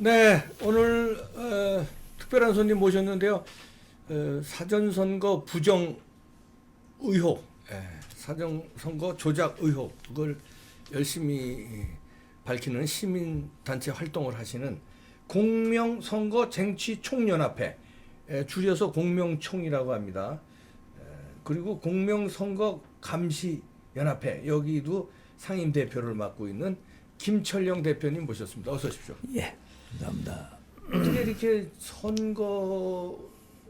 네, 오늘 특별한 손님 모셨는데요. 사전선거 부정 의혹, 사전선거 조작 의혹, 그걸 열심히 밝히는 시민단체 활동을 하시는 공명선거쟁취총연합회, 줄여서 공명총이라고 합니다. 그리고 공명선거감시연합회, 여기도 상임대표를 맡고 있는 김철영 대표님 모셨습니다. 어서 오십시오. 예, 감사합니다. 어떻게 이렇게 선거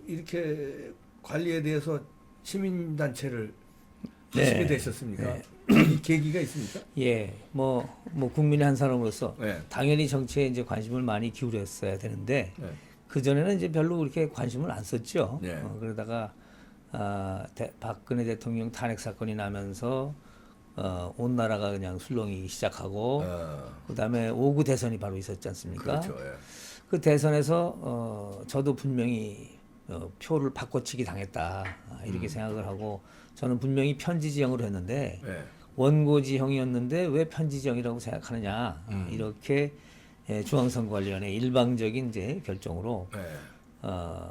이렇게 관리에 대해서 시민단체를 하시게 되셨습니까? 네. 이 계기가 있습니까? 예, 뭐 국민의 한 사람으로서 네. 당연히 정치에 이제 관심을 많이 기울였어야 되는데 네. 그 전에는 이제 별로 그렇게 관심을 안 썼죠. 네. 그러다가 박근혜 대통령 탄핵 사건이 나면서 온 나라가 그냥 술렁이기 시작하고 그다음에 5구 대선이 바로 있었지 않습니까? 그렇죠. 예. 그 대선에서 저도 분명히 표를 바꿔치기 당했다 이렇게 생각을 하고 저는 분명히 편지지형으로 했는데 예. 원고지형이었는데 왜 편지지형이라고 생각하느냐 이렇게 중앙선거관리위원회 일방적인 이제 결정으로 예.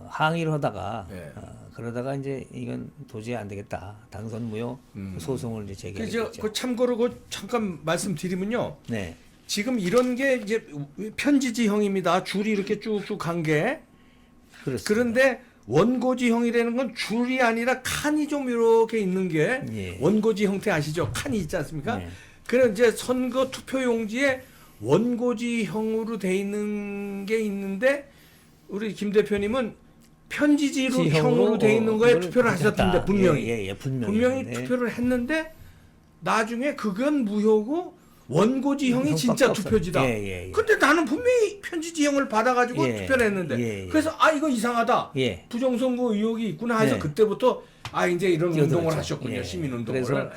항의를 하다가 예. 그러다가 이제 이건 도저히 안 되겠다 당선 무효 소송을 이제 제기했죠. 그 참고로 그 잠깐 말씀드리면요. 네. 지금 이런 게 이제 편지지형입니다. 줄이 이렇게 쭉쭉 간 게. 그렇습니다. 그런데 원고지형이라는 건 줄이 아니라 칸이 좀 이렇게 있는 게 예. 원고지 형태 아시죠? 칸이 있지 않습니까? 예. 그런 이제 선거 투표용지에 원고지형으로 돼 있는 게 있는데 우리 김 대표님은 편지지로 형으로 돼 있는 거에 투표를 하셨던데 분명히 분명히 네. 투표를 했는데 나중에 그건 무효고 원고지형이 진짜 투표지다. 근데 나는 분명히 편지지형을 받아가지고 투표를 했는데 그래서 이거 이상하다. 부정선거 의혹이 있구나 해서 그때부터 이제 이런 운동을 하셨군요. 시민운동을. 그래서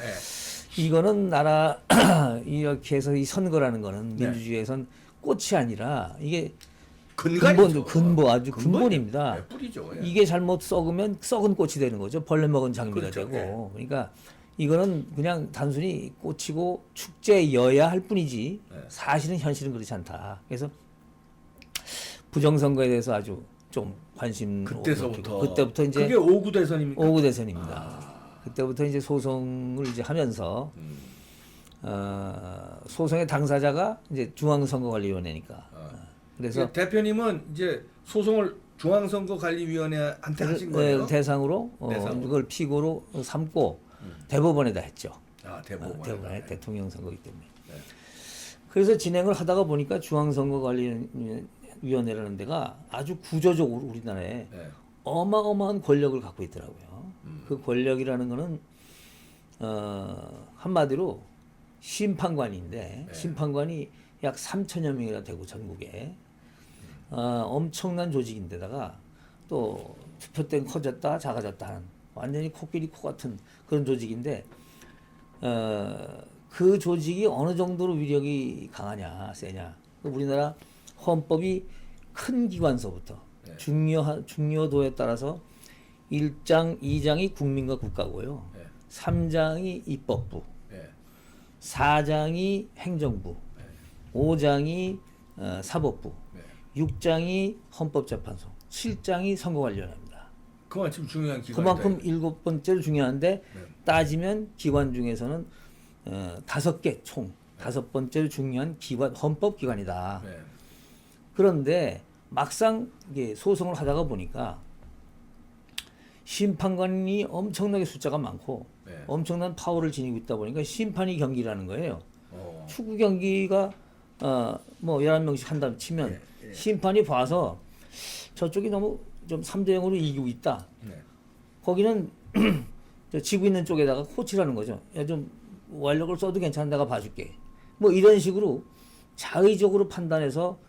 이거는 나라 이렇게 해서 이 선거라는 거는 민주주의에선 꽃이 아니라 이게 근본 아주 근본입니다. 뿌리죠. 이게 잘못 썩으면 썩은 꽃이 되는 거죠. 벌레 먹은 장미가 그렇죠. 되고. 그러니까 이거는 그냥 단순히 꽃이고 축제여야 할 뿐이지 사실은 현실은 그렇지 않다. 그래서 부정선거에 대해서 아주 좀 관심 그때부터 이제 그게 5구 대선입니까? 5구 대선입니다. 그때부터 이제 소송을 이제 하면서 소송의 당사자가 이제 중앙선거관리위원회니까. 그래서 대표님은 이제 소송을 중앙선거관리위원회한테 하신 거예요? 대상으로 그걸 피고로 삼고 대법원에다 했죠. 대법원에 대통령 선거이기 때문에. 그래서 진행을 하다가 보니까 중앙선거관리위원회라는 데가 아주 구조적으로 우리나라에 어마어마한 권력을 갖고 있더라고요. 그 권력이라는 거는 한마디로 심판관인데 심판관이 약 3천여 명이나 되고 전국에 엄청난 조직인데다가 또 투표 때는 커졌다 작아졌다 하는 완전히 코끼리 코 같은 그런 조직인데 그 조직이 어느 정도로 위력이 강하냐 세냐 우리나라 헌법이 큰 기관서부터 중요도에 따라서 1장 2장이 국민과 국가고요 3장이 입법부 4장이 행정부 5장이 사법부 6장이 헌법재판소 7장이 선거관리위원회입니다. 그만큼 중요한 기관. 그만큼 7번째로 중요한데 따지면 기관 중에서는 5개 총 5번째로 중요한 기관 헌법기관이다. 그런데 막상 이게 소송을 하다가 보니까 심판관이 엄청나게 숫자가 많고 엄청난 파워를 지니고 있다 보니까 심판이 경기라는 거예요. 축구 경기가 뭐 11명씩 한다고 치면 심판이 봐서 저쪽이 너무 좀 3대0으로 이기고 있다. 거기는 지고 있는 쪽에다가 코치라는 거죠. 야, 좀 완력을 써도 괜찮아. 내가 봐줄게. 뭐 이런 식으로 자의적으로 판단해서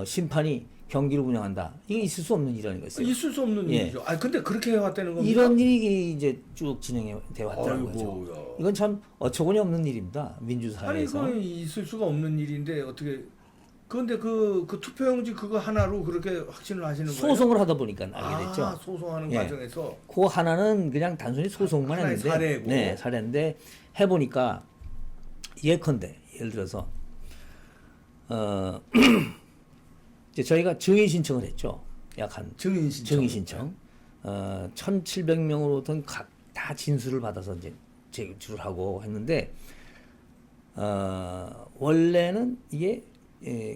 심판이 경기를 운영한다. 이게 있을 수 없는 일이라는 거였어요. 있을 수 없는 일이죠. 근데 그렇게 해왔다는 겁니다. 이런 일이 이제 쭉 진행돼 왔더라고요. 이건 참 어처구니 없는 일입니다. 민주사회에서. 그건 있을 수가 없는 일인데 어떻게? 그런데 그 투표용지 그거 하나로 그렇게 확신을 하시는 거예요? 소송을 하다 보니까 알게 됐죠. 소송하는 과정에서. 그 하나는 그냥 단순히 소송만 했는데. 사례고. 사례인데 해보니까 예컨대 예를 들어서 이제 저희가 증인 신청을 했죠. 약 한 증인 신청. 1,700명으로부터 각 다 진술을 받아서 이제 제출을 하고 했는데 원래는 이게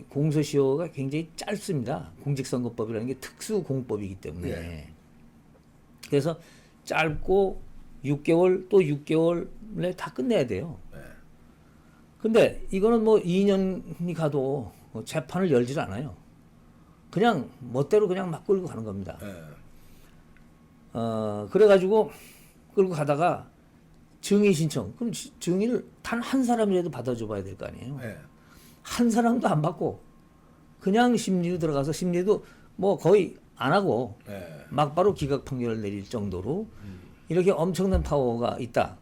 공소시효가 굉장히 짧습니다. 공직선거법이라는 게 특수 공법이기 때문에. 네. 그래서 짧고 6개월 또 6개월에 다 끝내야 돼요. 네. 근데 이거는 뭐 2년이 가도 뭐 재판을 열질 않아요. 그냥 멋대로 그냥 막 끌고 가는 겁니다. 네. 그래가지고 끌고 가다가 증인 신청. 그럼 증인을 단 한 사람이라도 받아줘 봐야 될 거 아니에요. 네. 한 사람도 안 받고 그냥 심리로 들어가서 심리도 뭐 거의 안 하고 네. 막바로 기각 판결을 내릴 정도로 이렇게 엄청난 파워가 있다.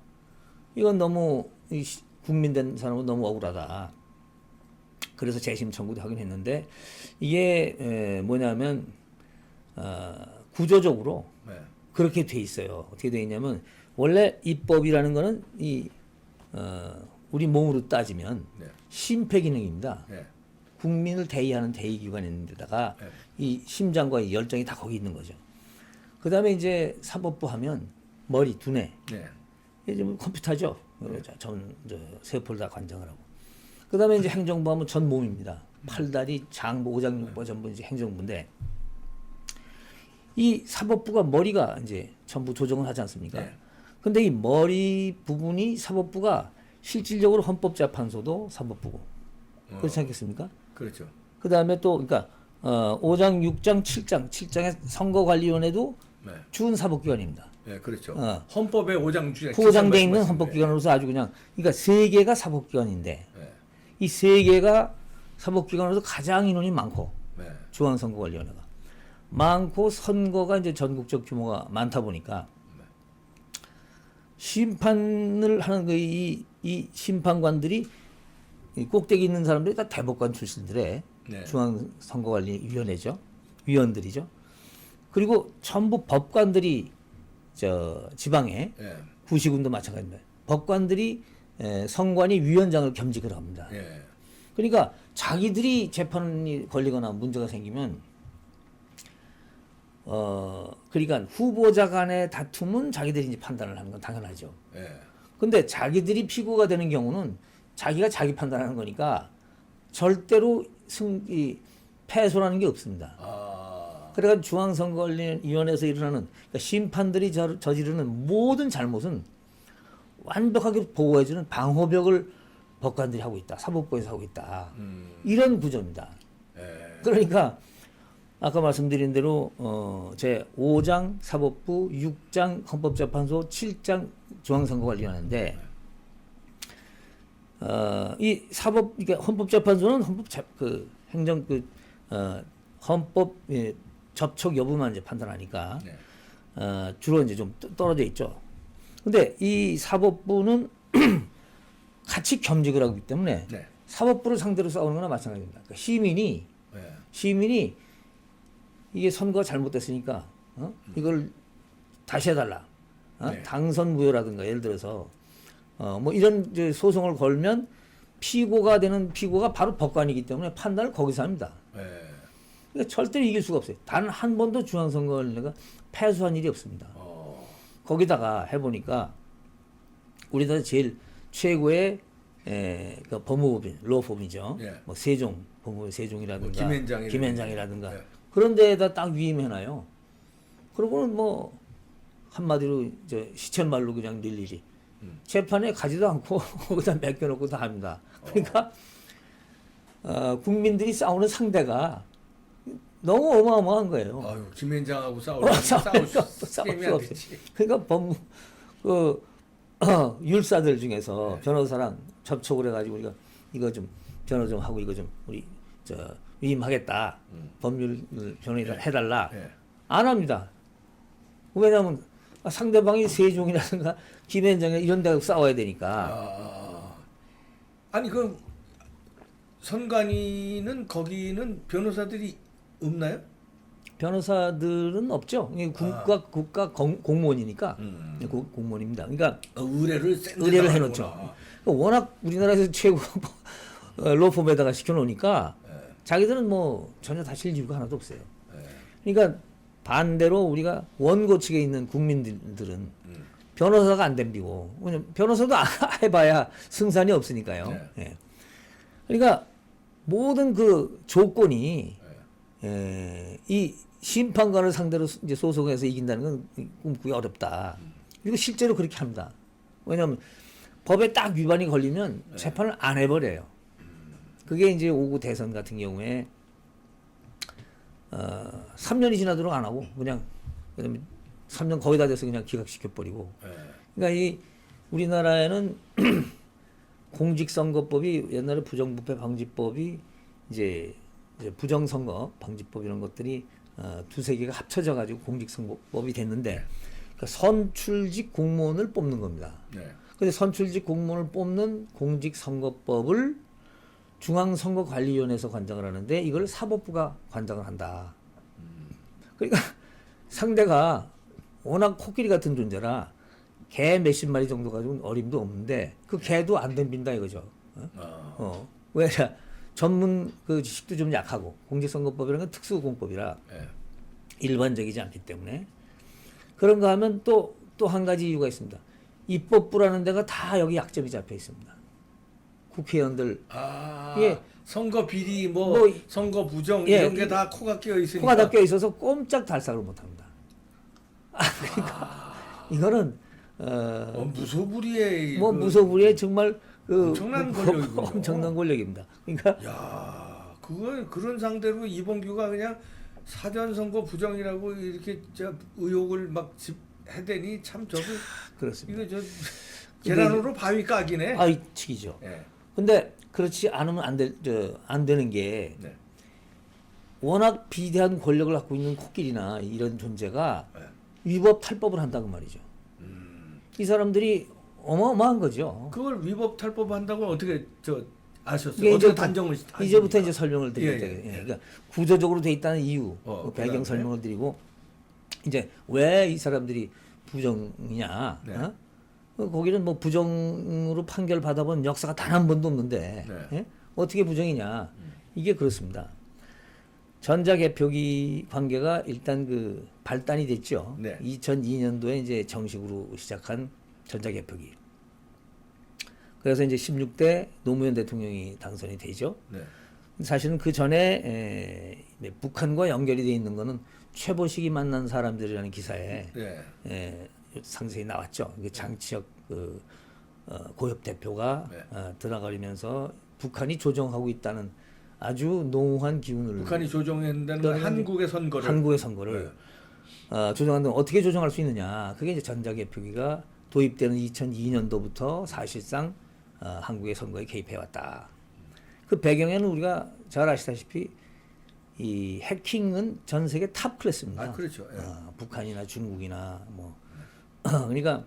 이건 너무 국민 된 사람은 너무 억울하다. 그래서 재심 청구도 하긴 했는데 이게 뭐냐면 구조적으로 네. 그렇게 돼 있어요. 어떻게 돼 있냐면 원래 입법이라는 거는 우리 몸으로 따지면 네. 심폐 기능입니다. 네. 국민을 대의하는 대의기관인데다가 네. 이 심장과 이 열정이 다 거기 있는 거죠. 그 다음에 이제 사법부 하면 머리, 두뇌. 네. 이제 뭐 컴퓨터죠. 세포를 다 관장을 하고. 그 다음에 이제 행정부 하면 전 몸입니다. 팔다리, 장부, 오장육부 전부 이제 행정부인데 이 사법부가 머리가 이제 전부 조정을 하지 않습니까? 네. 근데 이 머리 부분이 사법부가 실질적으로 헌법재판소도 사법부고. 그렇지 않겠습니까? 그렇죠. 그 다음에 또, 그러니까, 5장, 6장, 7장의 선거관리위원회도 네. 준 사법기관입니다. 네, 그렇죠. 어. 헌법에 5장 주장 포장돼 있는 헌법기관으로서 아주 그냥, 그러니까 세 개가 사법기관인데, 네. 이 세 개가 사법기관으로서 가장 인원이 많고, 네. 중앙선거관리위원회가. 많고, 선거가 이제 전국적 규모가 많다 보니까, 심판을 하는 이 심판관들이 이 꼭대기 있는 사람들이 다 대법관 출신들의 네. 중앙선거관리위원회죠. 위원들이죠. 그리고 전부 법관들이 지방에 네. 구시군도 마찬가지입니다. 법관들이 선관위 위원장을 겸직을 합니다. 네. 그러니까 자기들이 재판이 걸리거나 문제가 생기면 그러니까 후보자 간의 다툼은 자기들이 이제 판단을 하는 건 당연하죠. 네. 근데 자기들이 피고가 되는 경우는 자기가 자기 판단하는 거니까 절대로 패소라는 게 없습니다. 아. 그래가지고 중앙선거위원회에서 일어나는 그러니까 심판들이 저지르는 모든 잘못은 완벽하게 보호해주는 방호벽을 법관들이 하고 있다. 사법부에서 하고 있다. 이런 구조입니다. 네. 그러니까 아까 말씀드린 대로 제 5장 사법부, 6장 헌법재판소, 7장 중앙선거관리위원회인데 이 사법 그러니까 헌법재판소는 헌법 접촉 여부만 이제 판단하니까 네. 주로 이제 좀 떨어져 있죠. 근데 이 사법부는 같이 겸직을 하기 때문에 네. 사법부를 상대로 싸우는 거나 마찬가지입니다. 그러니까 시민이 이게 선거가 잘못됐으니까 이걸 다시 해달라. 네. 당선 무효라든가 예를 들어서 뭐 이런 이제 소송을 걸면 피고가 바로 법관이기 때문에 판단을 거기서 합니다. 네. 그러니까 절대로 이길 수가 없어요. 단 한 번도 중앙선거관리가 패소한 일이 없습니다. 거기다가 해보니까 우리나라 제일 최고의 그 법무법인, 로펌이죠. 네. 뭐 세종, 법무부 세종이라든가 김현장이라든가 네. 그런 데에다 딱 위임해놔요. 그러고는 뭐 한마디로 시쳇말로 그냥 일일이 재판에 가지도 않고 거기다 맡겨놓고 다 합니다. 그러니까 국민들이 싸우는 상대가 너무 어마어마한 거예요. 아유, 김현장하고 싸울 수가 없어요. 그러니까 율사들 중에서 네. 변호사랑 접촉을 해가지고 우리가 이거 좀 변호 좀 하고 이거 좀 우리 위임하겠다. 법률 변호인 해달라. 네. 안 합니다. 왜냐하면 상대방이 세종이라든가 김현장이 이런 데가 싸워야 되니까. 아니 그 선관위는 거기는 변호사들이 없나요? 변호사들은 없죠. 이게 국가 공무원이니까 공무원입니다. 그러니까 의뢰를 해놓죠. 워낙 우리나라에서 최고 로펌에다가 시켜놓으니까 자기들은 뭐 전혀 다실 이유가 하나도 없어요. 그러니까 반대로 우리가 원고 측에 있는 국민들은 변호사가 안 덤비고, 왜냐면 변호사도 해봐야 승산이 없으니까요. 네. 예. 그러니까 모든 그 조건이 이 심판관을 상대로 이제 소송해서 이긴다는 건 꿈꾸기 어렵다. 이거 실제로 그렇게 합니다. 왜냐하면 법에 딱 위반이 걸리면 재판을 안 해버려요. 그게 이제 5구 대선 같은 경우에 3년이 지나도록 안 하고 그냥 3년 거의 다 돼서 그냥 기각시켜버리고. 그러니까 이 우리나라에는 공직선거법이 옛날에 부정부패 방지법이 이제 부정선거 방지법 이런 것들이 두세 개가 합쳐져 가지고 공직선거법이 됐는데, 그러니까 선출직 공무원을 뽑는 겁니다. 근데 선출직 공무원을 뽑는 공직선거법을 중앙선거관리위원회에서 관장을 하는데 이걸 사법부가 관장을 한다. 그러니까 상대가 워낙 코끼리 같은 존재라 개 몇십 마리 정도 가지고는 어림도 없는데 그 개도 안 덤빈다 이거죠. 왜? 전문 그 지식도 좀 약하고 공직선거법이라는 건 특수공법이라 일반적이지 않기 때문에 그런가 하면 또 한 가지 이유가 있습니다. 입법부라는 데가 다 여기 약점이 잡혀 있습니다. 국회의원들 예. 선거 비리 뭐 선거 부정 이런 게 다 코가 끼어 있으니까 코가 다 끼어 있어서 꼼짝 달싹을 못 합니다. 그러니까 이거는 무소불위의 무소불위의 정말 그 엄청난 권력이군요. 엄청난 권력입니다. 그러니까 야, 그런 상대로 이봉규가 그냥 사전 선거 부정이라고 이렇게 의혹을 막 해대니 참 저거 그렇습니다. 이거 계란으로 바위 까기네. 아이 치기죠. 근데 그렇지 않으면 안 되는 게 워낙 비대한 권력을 갖고 있는 코끼리나 이런 존재가 위법 탈법을 한다고 말이죠. 이 사람들이 어마어마한 거죠. 그걸 위법 탈법 한다고 어떻게 아셨어요? 어떻게 단정을 이제부터 이제 설명을 드릴게요. 그러니까 구조적으로 돼 있다는 이유, 배경 설명을 드리고 이제 왜 이 사람들이 부정이냐? 거기는 뭐 부정으로 판결 받아본 역사가 단 한 번도 없는데 어떻게 부정이냐? 이게 그렇습니다. 전자개표기 관계가 일단 그 발단이 됐죠. 2002년도에 이제 정식으로 시작한 전자개표기. 그래서 이제 16대 노무현 대통령이 당선이 되죠. 사실은 그 전에 북한과 연결이 돼 있는 거는 최보식이 만난 사람들이라는 기사에 상세히 나왔죠. 장치혁 고협 대표가 들어가면서 북한이 조정하고 있다는 아주 농후한 기운을 북한이 조정한다는 건 한국의 선거를 조정한다면 어떻게 조정할 수 있느냐. 그게 이제 전자개표기가 도입되는 2002년도부터 사실상 한국의 선거에 개입해 왔다. 그 배경에는 우리가 잘 아시다시피 이 해킹은 전 세계 탑 클래스입니다. 그렇죠. 북한이나 중국이나 뭐 그러니까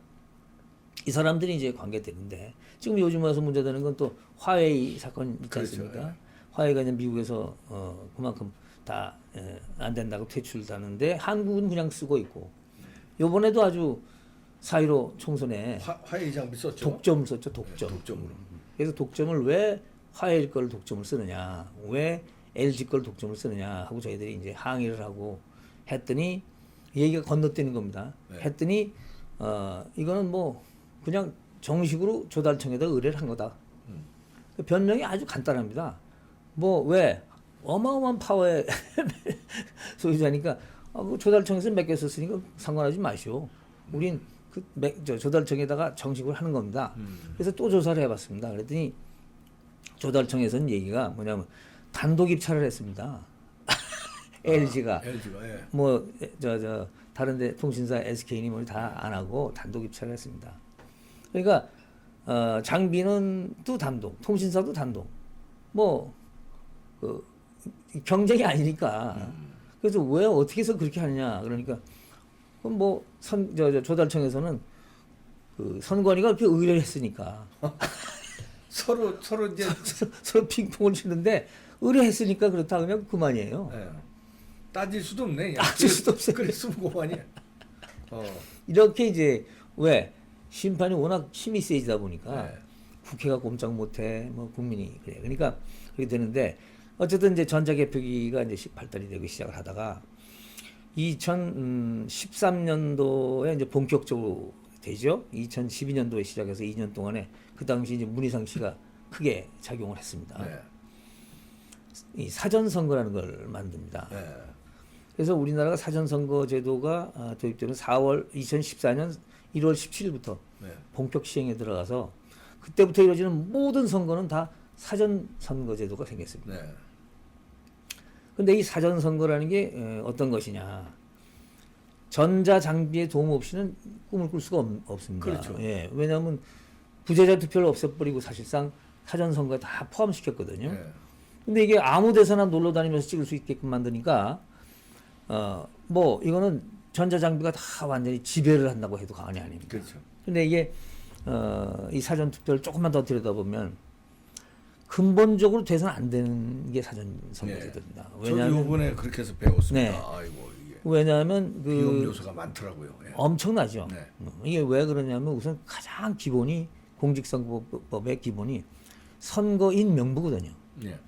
이 사람들이 이제 관계되는데 지금 요즘 와서 문제되는 건 또 화웨이 사건 있지 않습니까? 그렇죠. 화웨이가 이제 미국에서 그만큼 다 안 된다고 퇴출하는데 한국은 그냥 쓰고 있고 요번에도 아주 4.15 총선에 화웨이 장비 썼죠. 독점 썼죠. 독점으로. 그래서 독점을 왜 화웨이 걸 독점을 쓰느냐, 왜 LG 걸 독점을 쓰느냐 하고 저희들이 이제 항의를 하고 했더니 얘기가 건너뛰는 겁니다. 했더니 이거는 뭐 그냥 정식으로 조달청에다 의뢰를 한 거다. 그 변명이 아주 간단합니다. 뭐 왜 어마어마한 파워의 소유자니까 그 조달청에서 맡겼었으니까 상관하지 마시오. 우린 그 조달청에다가 정식으로 하는 겁니다. 그래서 또 조사를 해봤습니다. 그랬더니 조달청에서는 얘기가 뭐냐면 단독 입찰을 했습니다. LG가 뭐 다른데 통신사 SK니 뭐 다 안 하고 단독 입찰을 했습니다. 그러니까 장비는 또 단독, 통신사도 단독. 뭐 그 경쟁이 아니니까. 그래서 왜 어떻게 해서 그렇게 하느냐? 그러니까 그럼 뭐 조달청에서는 그 선관위가 이렇게 의뢰를 했으니까 서로 이제 서로 핑퐁을 치는데 의뢰했으니까 그렇다 그러면 그만이에요. 따질 수도 없네. 따질 수도 없어요. 그랬으면 그만이야. 이렇게 이제 왜 심판이 워낙 힘이 세지다 보니까 국회가 꼼짝 못해, 뭐 국민이 그래. 그러니까 그렇게 되는데 어쨌든 이제 전자개표기가 이제 발달이 되기 시작을 하다가 2013년도에 이제 본격적으로 되죠. 2012년도에 시작해서 2년 동안에 그 당시 이제 문희상 씨가 크게 작용을 했습니다. 네. 이 사전선거라는 걸 만듭니다. 네. 그래서 우리나라가 사전선거 제도가 도입되는 2014년 1월 17일부터 네. 본격 시행에 들어가서 그때부터 이루어지는 모든 선거는 다 사전선거 제도가 생겼습니다. 네. 근데 이 사전선거라는 게 어떤 것이냐. 전자장비의 도움 없이는 꿈을 꿀 수가 없습니다. 그렇죠. 예, 왜냐하면 부재자 투표를 없애버리고 사실상 사전선거에 다 포함시켰거든요. 네. 근데 이게 아무 데서나 놀러 다니면서 찍을 수 있게끔 만드니까 뭐 이거는 전자장비가 다 완전히 지배를 한다고 해도 과언이 아닙니다. 그렇죠. 근데 이게 이 사전투표를 조금만 더 들여다보면 근본적으로 돼서는 안 되는 게 사전선거제도입니다. 네. 저도 이번에 그렇게 해서 배웠습니다. 네. 아이고 이게 왜냐하면 비용 요소가 많더라고요. 예. 엄청나죠. 네. 이게 왜 그러냐면 우선 가장 기본이 공직선거법의 기본이 선거인 명부거든요. 네.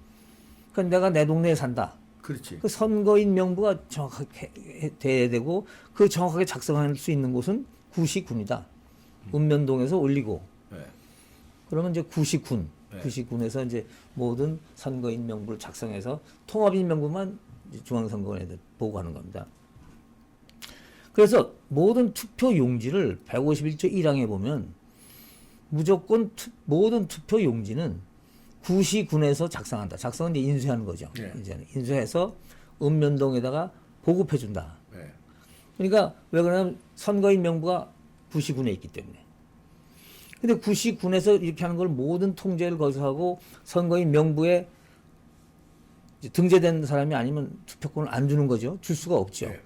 그러니까 내가 내 동네에 산다. 그렇지. 그 선거인 명부가 정확하게 돼야 되고 그 정확하게 작성할 수 있는 곳은 구시군이다. 읍면동에서 올리고 네. 그러면 이제 구시군, 네. 구시군에서 이제 모든 선거인 명부를 작성해서 통합인 명부만 이제 중앙선거원에 보고하는 겁니다. 그래서 모든 투표 용지를 151조 1항에 보면 무조건 모든 투표 용지는 구시군에서 작성한다. 작성은 이제 인쇄하는 거죠. 네. 이제는 인쇄해서 읍면동에다가 보급해 준다. 네. 그러니까 왜 그러냐면 선거인 명부가 구시군에 있기 때문에. 근데 구시군에서 이렇게 하는 걸 모든 통제를 거기서 하고 선거인 명부에 이제 등재된 사람이 아니면 투표권을 안 주는 거죠. 줄 수가 없죠. 네.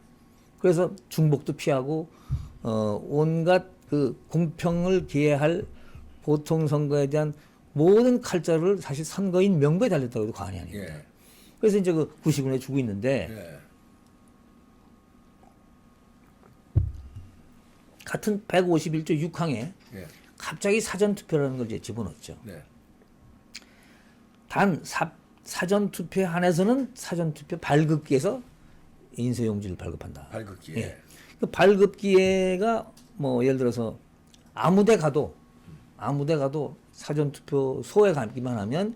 그래서 중복도 피하고 온갖 그 공평을 기해할 보통 선거에 대한 모든 칼자루를 사실 선거인 명부에 달렸다고 해도 과언이 아닙니다. 예. 그래서 이제 그 구시군에 주고 있는데 예. 같은 151조 6항에 예. 갑자기 사전투표라는 걸 이제 집어넣었죠. 네. 단 사전투표에 한해서는 사전투표 발급기에서 인쇄용지를 발급한다. 발급기에. 예. 그 발급기에가 뭐 예를 들어서 아무데 가도 사전투표소에 가기만 하면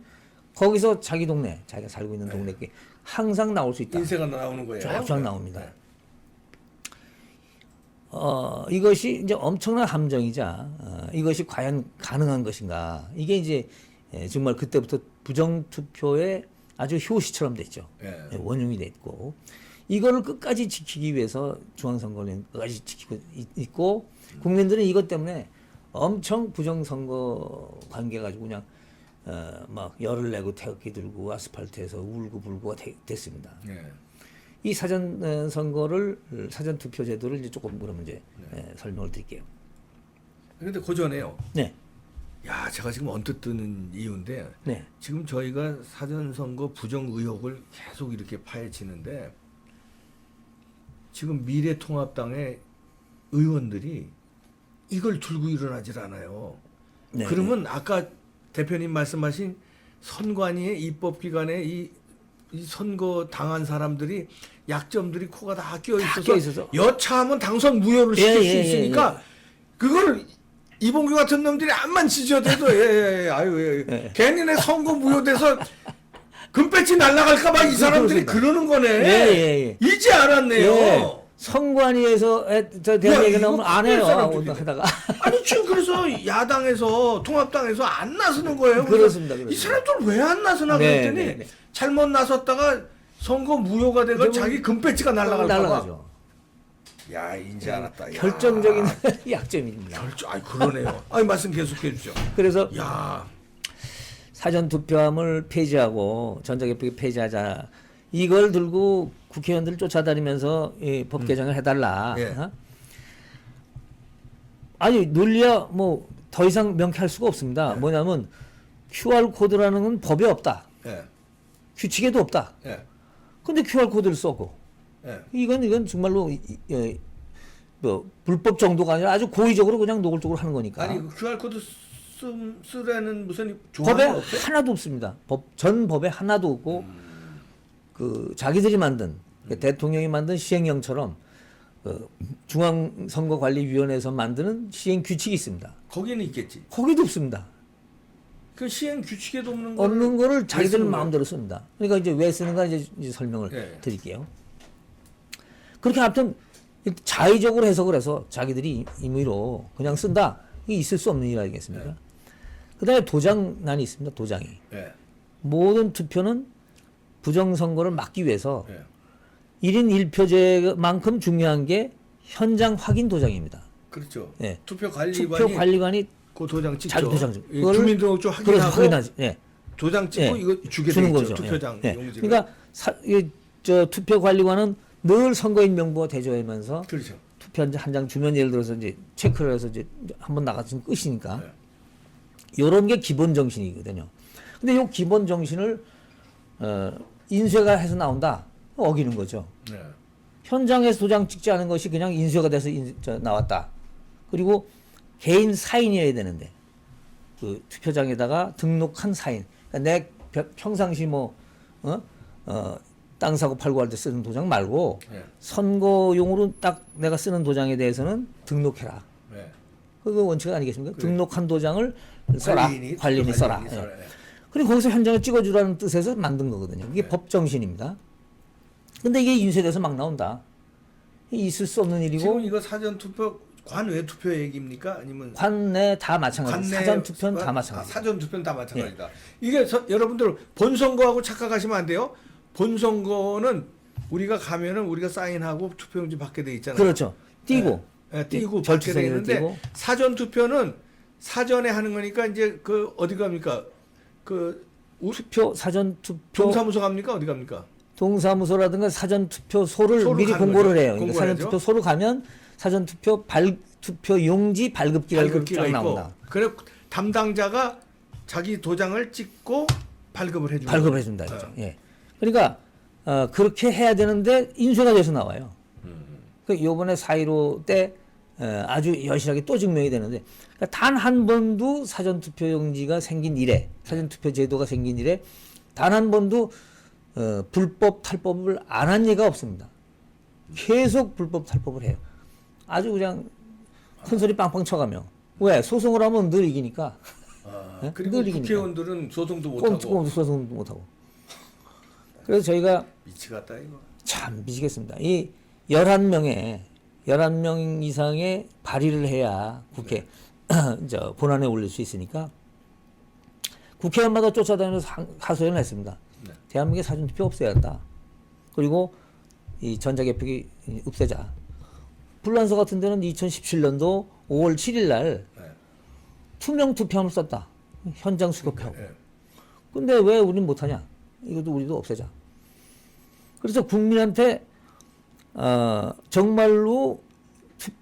거기서 자기 동네, 자기가 살고 있는 동네 게 항상 나올 수 있다. 인쇄가 나오는 거예요. 쫙쫙 네. 나옵니다. 네. 이것이 이제 엄청난 함정이자 이것이 과연 가능한 것인가. 이게 이제 정말 그때부터 부정투표의 아주 효시처럼 됐죠. 예. 원흉이 됐고 이거를 끝까지 지키기 위해서 중앙선거는 끝까지 지키고 있고 국민들은 이것 때문에 엄청 부정선거 관계 가지고 그냥 막 열을 내고 태극기 들고 아스팔트에서 울고 불고가 됐습니다. 예. 이 사전 선거를 사전 투표 제도를 이제 조금 그러면 이제 설명을 드릴게요. 근데 그 전에요. 네. 야, 제가 지금 언뜻 드는 이유인데 네. 지금 저희가 사전선거 부정 의혹을 계속 이렇게 파헤치는데 지금 미래통합당의 의원들이 이걸 들고 일어나질 않아요. 네. 그러면 아까 대표님 말씀하신 선관위의 입법기관에 이 선거 당한 사람들이 약점들이 코가 다 끼어 있어서 여차하면 당선 무효를 시킬 수 있으니까 그걸 이봉규 같은 놈들이 암만 지져대도 아유 괜히 내 선거 무효돼서 금배지 날라갈까봐 이 사람들이 그러는 거네. 이제 알았네요. 선관위에서 저 대한 얘기 나오면 안 해요. 하다가 아니 지금 그래서 야당에서 통합당에서 안 나서는 거예요. 그렇습니다. 이 사람들 왜 안 나서나 그랬더니 잘못 나섰다가 선거 무효가 돼가 자기 금배지가 날라갈까봐. 야 이제 알았다. 결정적인 약점입니다. 아니 그러네요. 아니 말씀 계속해 주죠. 그래서 야 사전 투표함을 폐지하고 전자개표기 폐지하자. 이걸 들고 국회의원들을 쫓아다니면서 법 개정을 해달라. 예. 아니 논리야 뭐 더 이상 명쾌할 수가 없습니다. 뭐냐면 QR 코드라는 건 법에 없다. 규칙에도 없다. 근데 QR 코드를 써고 이건 정말로 뭐 불법 정도가 아니라 아주 고의적으로 그냥 노골적으로 하는 거니까. 아니 QR 코드 쓰라는 무슨 법에 없어요? 하나도 없습니다. 전 법에 하나도 없고 그 자기들이 만든 대통령이 만든 시행령처럼 중앙선거관리위원회에서 만드는 시행 규칙이 있습니다. 거기는 있겠지. 거기도 없습니다. 그 시행 규칙에도 없는 거를 자기들 마음대로 씁니다. 그러니까 이제 왜 쓰는가 이제 설명을 드릴게요. 그렇게 아무튼 자의적으로 해석을 해서 자기들이 임의로 그냥 쓴다. 이게 있을 수 없는 일 아니겠습니까? 그다음에 도장난이 있습니다. 도장이. 모든 투표는 부정선거를 막기 위해서 1인 1표제만큼 중요한 게 현장 확인 도장입니다. 그렇죠. 예. 투표 관리관이 그 도장 찍죠. 자기 도장 찍고. 주민등록증 확인하고 확인하지. 예. 도장 찍고 이거 주는 거죠. 투표장 용지를. 그러니까 저 투표 관리관은 늘 선거인 명부와 대조하면서 그렇죠. 투표 한 장 주면 예를 들어서 이제 체크를 해서 이제 한번 나갔으면 끝이니까. 요런 게 기본 정신이거든요. 근데 요 기본 정신을 인쇄가 해서 나온다. 어기는 거죠. 현장에서 도장 찍지 않은 것이 그냥 인쇄가 돼서 나왔다. 그리고 개인 사인이어야 되는데 그 투표장에다가 등록한 사인. 그러니까 내 평상시 땅 사고 팔고 할 때 쓰는 도장 말고 선거용으로 딱 내가 쓰는 도장에 대해서는 등록해라. 그거 원칙 아니겠습니까? 그래. 등록한 도장을 써라. 관리인이 써라. 그리고 거기서 현장을 찍어주라는 뜻에서 만든 거거든요. 이게 법 정신입니다. 근데 이게 인쇄돼서 막 나온다. 있을 수 없는 일이고. 지금 이거 사전 투표 관외 투표 얘기입니까? 아니면 관내 다 마찬가지. 사전 투표는 다 마찬가지. 사전 투표는 다 마찬가지다. 이게 여러분들 본선거하고 착각하시면 안 돼요. 본선거는 우리가 가면은 우리가 사인하고 투표용지 받게 돼 있잖아요. 그렇죠. 띄고. 띄고 받게 돼 있는데 사전 투표는 사전에 하는 거니까 이제 그 어디 갑니까? 그 투표 사전 투표 동사무소 갑니까? 어디 갑니까? 동사무소라든가 사전 투표소를 미리 공고를 해요. 그러니까 사전 투표소로 가면 사전 투표 투표 용지 발급기가 쫙 나온다. 그래 담당자가 자기 도장을 찍고 발급을 해줍니다. 발급을 해준다. 예. 그러니까 그렇게 해야 되는데 인쇄가 돼서 나와요. 그 요번에 4.15 때 아주 여실하게 또 증명이 되는데 그러니까 단 한 번도 사전투표용지가 생긴 이래 사전투표 제도가 생긴 이래 단 한 번도 불법 탈법을 안 한 예가 없습니다. 계속 불법 탈법을 해요. 아주 그냥 큰 소리 빵빵 쳐가며 왜 소송을 하면 늘 이기니까. 그리고 늘 이기니까. 국회의원들은 소송도 못하고. 그래서 저희가 미치겠다 이거. 참 미치겠습니다. 이 11명 이상의 발의를 해야 국회 본안에 올릴 수 있으니까 국회의원마다 쫓아다니면서 하소연을 했습니다. 대한민국에 사전투표 없애야 한다. 그리고 이 전자개표기 없애자. 불란서 같은 데는 2017년도 5월 7일 날 투명 투표함을 썼다. 현장 수급하고. 근데 왜 우리는 못하냐? 이것도 우리도 없애자. 그래서 국민한테 정말로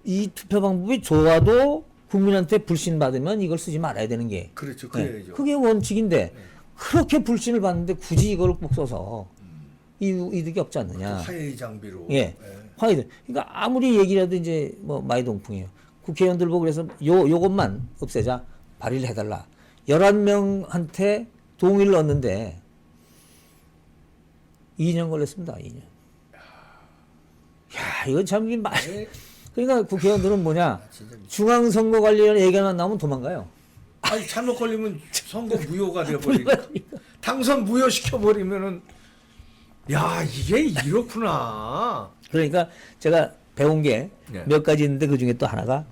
이 투표 방법이 좋아도 국민한테 불신받으면 이걸 쓰지 말아야 되는 게 그렇죠. 그래야죠. 그게 원칙인데 그렇게 불신을 받는데 굳이 이걸 꼭 써서 이득이 없지 않느냐. 화해의 장비로. 화해. 그러니까 아무리 얘기라도 이제 마이동풍이에요. 국회의원들 보고 그래서 요것만 없애자. 발의를 해달라. 11명한테 동의를 얻는데 2년 걸렸습니다. 2년. 야, 이건 참 그러니까 국회의원들은 뭐냐? 중앙선거관리위원회 얘기만 나오면 도망가요. 아니 잘못 걸리면 선거 무효가 되어버리니까. 당선 무효시켜버리면은 야 이게 이렇구나. 그러니까 제가 배운 게 몇 가지 있는데 그 중에 또 하나가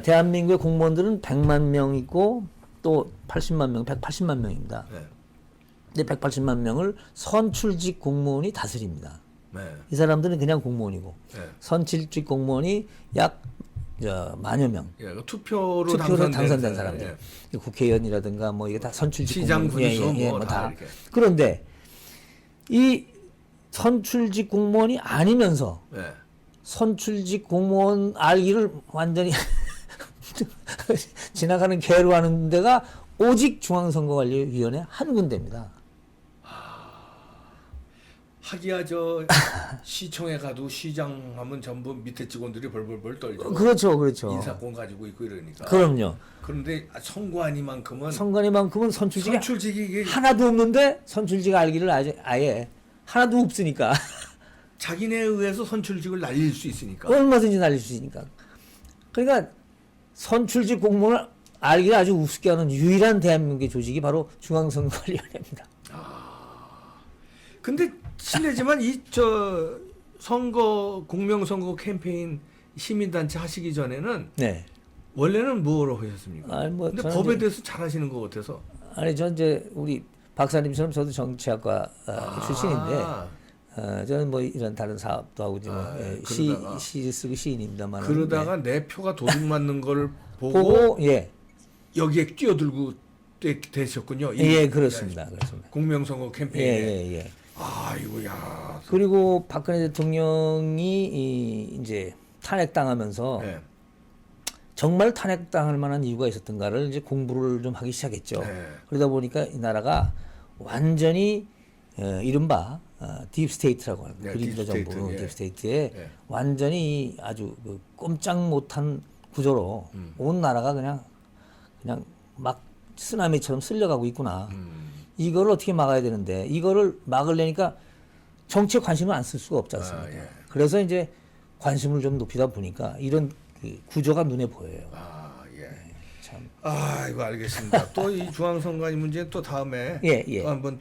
대한민국의 공무원들은 100만 명 있고 또 80만 명, 180만 명입니다. 근데 180만 명을 선출직 공무원이 다스립니다. 이 사람들은 그냥 공무원이고 선출직 공무원이 약 만여 명. 투표로 당선된 사람들. 국회의원이라든가 뭐 이게 다 선출직 시장 군수 뭐 다. 그런데 이 선출직 공무원이 아니면서 선출직 공무원 알기를 완전히 지나가는 개로 하는 데가 오직 중앙선거관리위원회 한 군데입니다. 하기야 저 시청에 가도 시장 하면 전부 밑에 직원들이 벌벌벌 떨죠. 그렇죠, 그렇죠. 인사권 가지고 있고 이러니까. 그럼요. 그런데 선관위만큼은 선출직이 이게 하나도 없는데 선출직 알기를 아예 하나도 없으니까 자기네에 의해서 선출직을 날릴 수 있으니까. 얼마든지 날릴 수 있으니까. 그러니까 선출직 공무원을 알기를 아주 우습게 하는 유일한 대한민국의 조직이 바로 중앙선거관리위원회입니다. 근데 실례지만 이 공명선거 캠페인 시민단체 하시기 전에는 네. 원래는 뭐로 하셨습니까? 아니, 뭐 근데 법에 대해서 잘 하시는 것 같아서. 아니 전 이제 우리 박사님처럼 저도 정치학과 출신인데 저는 뭐 이런 다른 사업도 하고 시 쓰고 시인입니다만. 그러다가 내 표가 도둑 맞는 걸 보고 예. 여기에 뛰어들고 되셨군요. 예, 그렇습니다. 그렇습니다. 공명선거 캠페인에. 예. 아이고야. 그리고 박근혜 대통령이 이제 탄핵당하면서 네. 정말 탄핵당할 만한 이유가 있었던가를 이제 공부를 좀 하기 시작했죠. 네. 그러다 보니까 이 나라가 완전히 이른바 딥스테이트라고 하는 그린더 정부 딥스테이트에 완전히 아주 꼼짝 못한 구조로 온 나라가 그냥 막 쓰나미처럼 쓸려가고 있구나. 이걸 어떻게 막아야 되는데 이거를 막으려니까 정치에 관심을 안 쓸 수가 없지 않습니까? 예. 그래서 이제 관심을 좀 높이다 보니까 이런 그 구조가 눈에 보여요. 예. 참. 이거 알겠습니다. 또 이 중앙선관위 문제 또 다음에 예. 또 한번